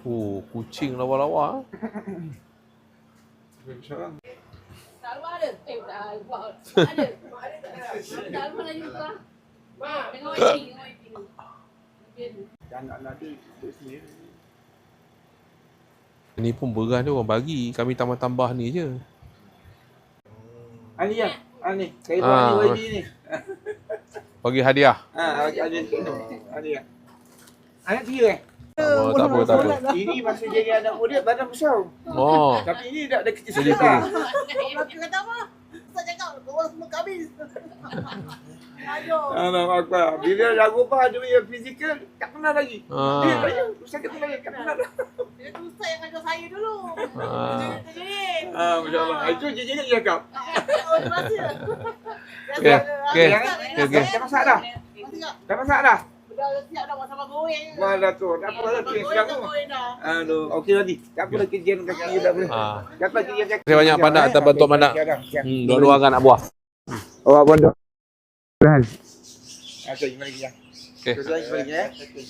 Oh, kucing lawa-lawa. Selalu ada. Dah buat. Ada. Selalu mana juga. Tengok waiting. Anak-anak dia sendiri. Ni pun beras dia orang bagi. Kami tambah-tambah ni je. Ni ya. Ni. Saya buat ni bagi ni. Bagi hadiah. Bagi ada ya. Anak dia Tak apa. Ini masa jadi anak muda badan besar. Oh. Tapi ini dah kecil Jadi sikit dah. Orang kata apa? Ustaz cakap orang semua habis. Aduh. Alamak. Bila lagu apa ada punya fizikal tak kenal lagi. Dia tanya, ustaz kata lagi tak kenal dah. Dia tu ustaz yang ajar saya dulu. Jadi. Masya-Allah. Itu je dia cakap. Oh, terima kasih. Okey. Dah masak dah. Dah masak dah. Dah siap dah sama goreng. Malah tu. Tak apa lagi sekarang tu. Aduh, okey tadi. Tak apa lagi kerjaan kaki dah boleh. Kata kerjaan kaki. Terima banyak Pandak atas bantuan Pandak. Dua-dua kan nak buah. Awak bodoh. Dah. Okey, mari kita. Okey. Terus lagi ya. Okey.